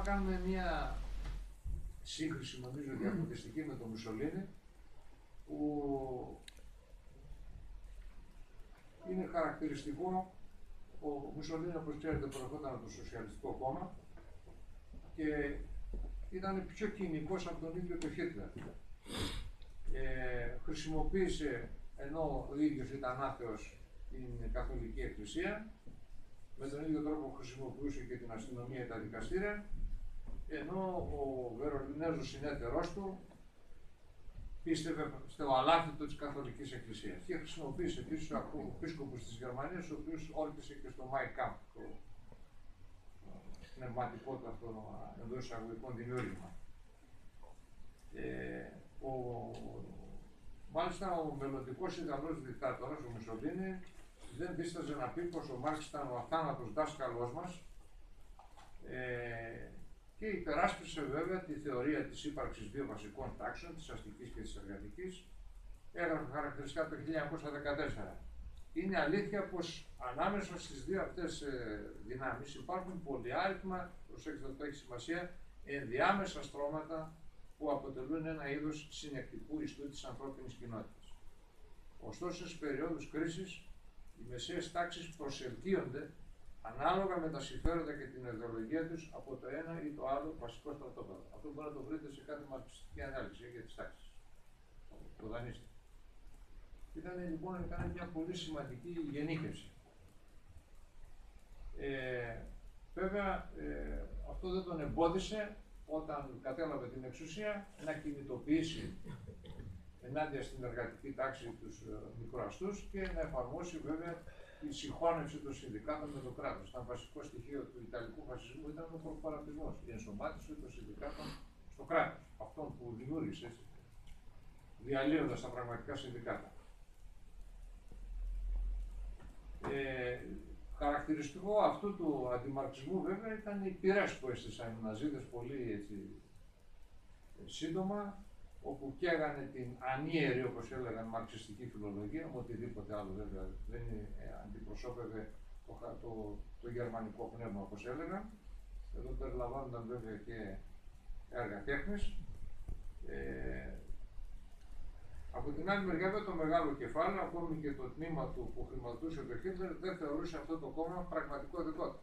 κάνουμε μια σύγκριση, νομίζω, διαφωτιστική με τον Μουσολίνη, που είναι χαρακτηριστικό. Ο Μουσολίνη, όπως ξέρετε, προερχόταν από το Σοσιαλιστικό Κόμμα και ήταν πιο κοινικός από τον ίδιο τον Χίτλερ. Χρησιμοποίησε, ενώ ο ίδιος ήταν άθεος, την Καθολική Εκκλησία, με τον ίδιο τρόπο χρησιμοποιούσε και την αστυνομία και τα δικαστήρια, ενώ ο Βερολινέζος συνέτερός του πίστευε στο αλάθητο της Καθολικής Εκκλησίας και χρησιμοποίησε επίσης τους επίσκοπους της Γερμανίας, ο οποίος όρκησε και στο Mein Kampf, το πνευματικό του αυτό εντός εισαγωγικών δημιούργημα. Μάλιστα, ο μελλοντικός Ιταλός δικτάτορας, ο Μουσολίνη, δεν δίσταζε να πει πως ο Μάρξ ήταν ο αθάνατος δάσκαλός μας και υπεράσπισε βέβαια τη θεωρία της ύπαρξης δύο βασικών τάξεων, της αστικής και της εργατικής. Έγραφε χαρακτηριστικά το 1914. Είναι αλήθεια πως ανάμεσα στις δύο αυτές δυνάμεις υπάρχουν πολυάριθμα, προσέξτε, αυτό έχει σημασία, ενδιάμεσα στρώματα που αποτελούν ένα είδος συνεκτικού ιστού της ανθρώπινης κοινότητας. Ωστόσο, στις περιόδους κρίσης, οι μεσαίες τάξεις προσελκύονται ανάλογα με τα συμφέροντα και την ιδεολογία τους από το ένα ή το άλλο βασικό στρατόπεδο. Αυτό μπορεί να το βρείτε σε κάθε μαρξιστική ανάλυση για τις τάξεις. Το δανείστε. Ήταν λοιπόν μια πολύ σημαντική γενίκευση. Βέβαια, αυτό δεν τον εμπόδισε όταν κατέλαβε την εξουσία να κινητοποιήσει ενάντια στην εργατική τάξη τους μικροαστούς και να εφαρμόσει βέβαια τη συγχώνευση των συνδικάτων με το κράτος. Ήταν βασικό στοιχείο του Ιταλικού φασισμού, ήταν ο προπαρατισμός, η ενσωμάτωση των συνδικάτων στο κράτος, αυτόν που δημιούργησε, διαλύοντας τα πραγματικά συνδικάτα. Χαρακτηριστικό αυτού του αντιμαρξισμού βέβαια ήταν οι πειρές που έστησαν οι Ναζίδες πολύ έτσι, σύντομα, όπου καίγανε την ανίερη, όπως έλεγαν, μαρξιστική φιλολογία, με οτιδήποτε άλλο βέβαια δεν αντιπροσώπευε το γερμανικό πνεύμα, όπως έλεγαν. Εδώ περιλαμβάνονταν βέβαια και έργα τέχνης. Από την άλλη μεριά, το μεγάλο κεφάλαιο, ακόμη και το τμήμα του που χρηματοδοτούσε το Χίτλερ, δεν θεωρούσε αυτό το κόμμα πραγματικότητά.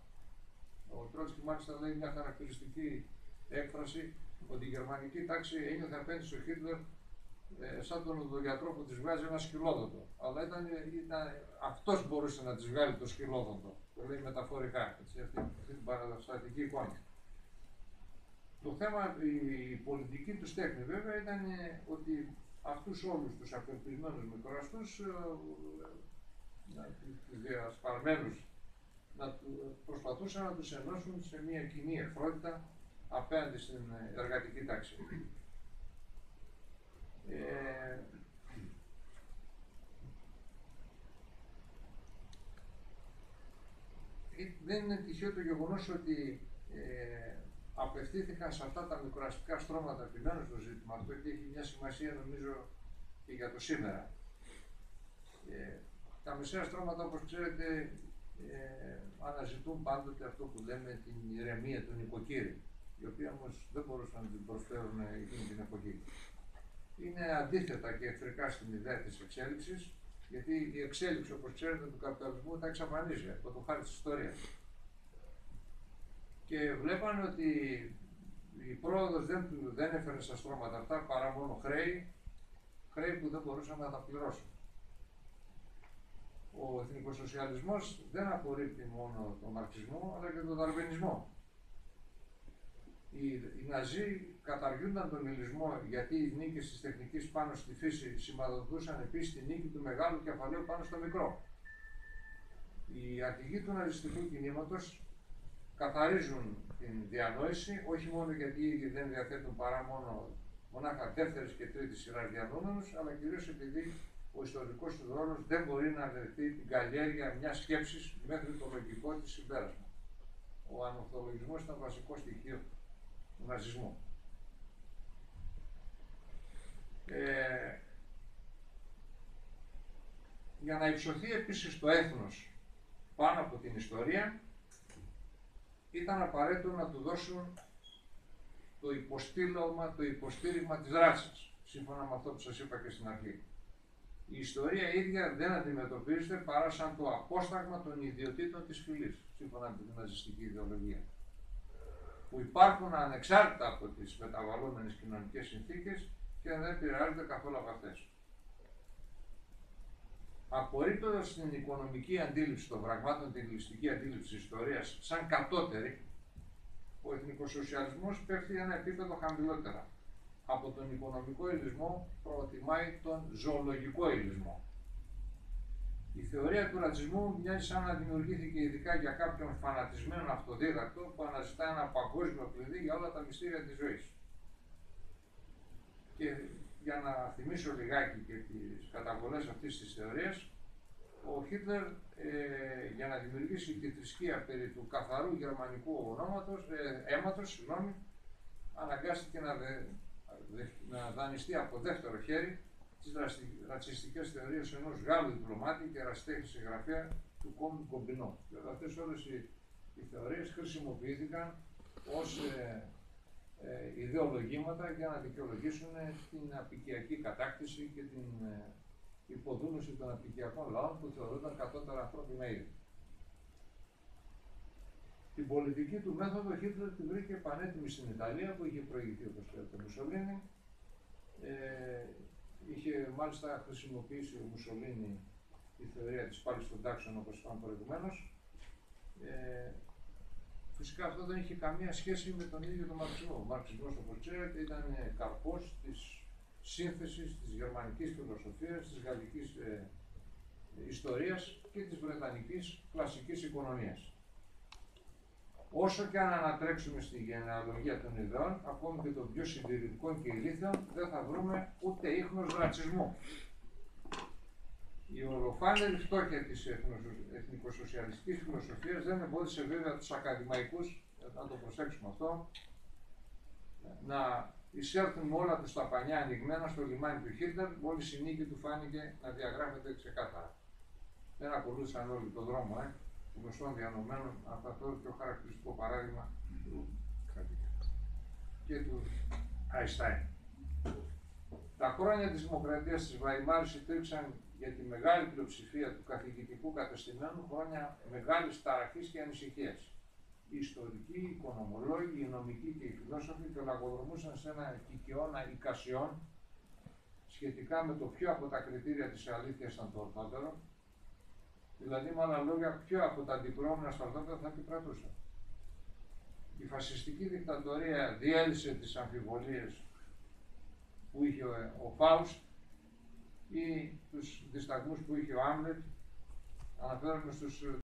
Ο Τρότσκι μάλιστα λέει μια χαρακτηριστική έκφραση ότι η γερμανική τάξη ένιωθε απέναντι στο Χίτλερ σαν τον οδογιατρό που της βγάζει ένα σκυλόδοντο. Αλλά αυτός μπορούσε να της βγάλει το σκυλόδοντο. Το λέει μεταφορικά, έτσι, αυτή την παραστατική εικόνα. Το θέμα, η πολιτική του τέχνη βέβαια ήταν ότι αυτούς όλους τους απελπισμένους μικροαστούς, διασπαρμένους, προσπαθούσαν να τους ενώσουν σε μια κοινή εχθρότητα απέναντι στην εργατική τάξη. Δεν είναι τυχαίο το γεγονός ότι απευθύνθηκαν σε αυτά τα μικροαστικά στρώματα επιμένω στο ζήτημα αυτό και έχει μια σημασία νομίζω και για το σήμερα. Τα μεσαία στρώματα, όπως ξέρετε, αναζητούν πάντοτε αυτό που λέμε την ηρεμία του νοικοκύρη, οι οποίοι όμως δεν μπορούσαν να την προσφέρουν εκείνη την εποχή. Είναι αντίθετα και εχθρικά στην ιδέα της εξέλιξης, γιατί η εξέλιξη, όπως ξέρετε, του καπιταλισμού τα εξαφανίζει από το χάρη της ιστορίας. Και βλέπανε ότι η πρόοδος δεν έφερε στα στρώματα αυτά παρά μόνο χρέη που δεν μπορούσαν να τα πληρώσουν. Ο εθνικοσοσιαλισμός δεν απορρίπτει μόνο τον μαρξισμό, αλλά και τον δαρβενισμό. Οι Ναζί καταργούνταν τον υλισμό γιατί οι νίκες της τεχνικής πάνω στη φύση σηματοδοτούσαν επίσης τη νίκη του μεγάλου κεφαλαίου πάνω στο μικρό. Οι αρχηγοί του ναζιστικού κινήματος καθαρίζουν την διανόηση, όχι μόνο γιατί δεν διαθέτουν παρά μονάχα δεύτερης και τρίτης σειράς διανοούμενους, αλλά κυρίως επειδή ο ιστορικός του ρόλος δεν μπορεί να δεχτεί την καλλιέργεια μιας σκέψης μέχρι το λογικό της συμπέρασμα. Ο ανορθολογισμός ήταν βασικό στοιχείο του ναζισμού. Για να υψωθεί επίσης το έθνος πάνω από την ιστορία, ήταν απαραίτητο να του δώσουν το υποστήριγμα της ράτσας, σύμφωνα με αυτό που σας είπα και στην αρχή. Η ιστορία ίδια δεν αντιμετωπίζεται παρά σαν το απόσταγμα των ιδιωτήτων της φυλής, σύμφωνα με την ναζιστική ιδεολογία, που υπάρχουν ανεξάρτητα από τις μεταβαλλόμενες κοινωνικές συνθήκες και δεν επηρεάζονται καθόλου από αυτές. Απορρίπτοντας την οικονομική αντίληψη των πραγμάτων, την ληστική αντίληψη της ιστορίας σαν κατώτερη, ο εθνικοσοσιαλισμός πέφτει ένα επίπεδο χαμηλότερα. Από τον οικονομικό υλισμό προτιμάει τον ζωολογικό υλισμό. Η θεωρία του ρατσισμού μοιάζει σαν να δημιουργήθηκε ειδικά για κάποιον φανατισμένο αυτοδίδακτο που αναζητά ένα παγκόσμιο κλειδί για όλα τα μυστήρια της ζωής. Και για να θυμίσω λιγάκι και τις καταβολές αυτής της θεωρίας, ο Χίτλερ για να δημιουργήσει τη θρησκεία περί του καθαρού γερμανικού αίματος, αναγκάστηκε να δανειστεί από δεύτερο χέρι τις ρατσιστικές θεωρίες ενός Γάλλου διπλωμάτη και ερασιτέχνη συγγραφέα του Κόμπι Κομπινό. Δηλαδή αυτές όλες οι θεωρίες χρησιμοποιήθηκαν ως ιδεολογήματα για να δικαιολογήσουν την απικιακή κατάκτηση και την υποδούλωση των απικιακών λαών που θεωρούνταν κατώτερα ανθρώπινα είδη. Την πολιτική του μέθοδο Χίτλερ τη βρήκε πανέτοιμη στην Ιταλία, που είχε προηγηθεί, όπως ξέρετε, ο Μουσολίνι. Είχε μάλιστα χρησιμοποιήσει ο Μουσολίνι τη θεωρία της πάλης των τάξεων, όπως είπαμε προηγουμένως. Φυσικά αυτό δεν είχε καμία σχέση με τον ίδιο τον μαρξισμό. Ο μαρξισμός, όπως ξέρετε, ήταν καρπός της σύνθεσης της γερμανικής φιλοσοφίας, της γαλλικής ιστορίας και της βρετανικής κλασικής οικονομίας. Όσο και αν ανατρέξουμε στη γενεαλογία των ιδεών, ακόμη και των πιο συντηρητικών και ηλίθιων, δεν θα βρούμε ούτε ίχνος ρατσισμού. Η ολοφάνερη φτώχεια της εθνικοσοσιαλιστικής φιλοσοφίας δεν εμπόδισε βέβαια τους ακαδημαϊκούς, να το προσέξουμε αυτό, να εισέλθουν με όλα τους τα πανιά ανοιγμένα στο λιμάνι του Χίτλερ, μόλις η νίκη του φάνηκε να διαγράφεται ξεκάθαρα. Δεν ακολούθησαν όλοι τον δρόμο, γνωστών διανομένων, από αυτό το χαρακτηριστικό παράδειγμα του και του Αϊνστάιν. Τα χρόνια της δημοκρατίας της Βαϊμάρης υπήρξαν για τη μεγάλη πλειοψηφία του καθηγητικού κατεστημένου χρόνια μεγάλης ταραχής και ανησυχίας. Οι ιστορικοί, οι οικονομολόγοι, οι νομικοί και οι φιλόσοφοι πελαγοδρομούσαν σε ένα κικαιώνα εικασιών σχετικά με το ποιο από τα κριτήρια της αλήθειας ήταν το ορθότερο, δηλαδή με άλλα λόγια ποιο από τα αντικρουόμενα στα ορθότερα θα επικρατούσαν. Η φασιστική δικτατορία διέλυσε τις αμφιβολίες που είχε ο Φάουστ ή τους δισταγμούς που είχε ο Άμλετ. Αναφέρομαι στους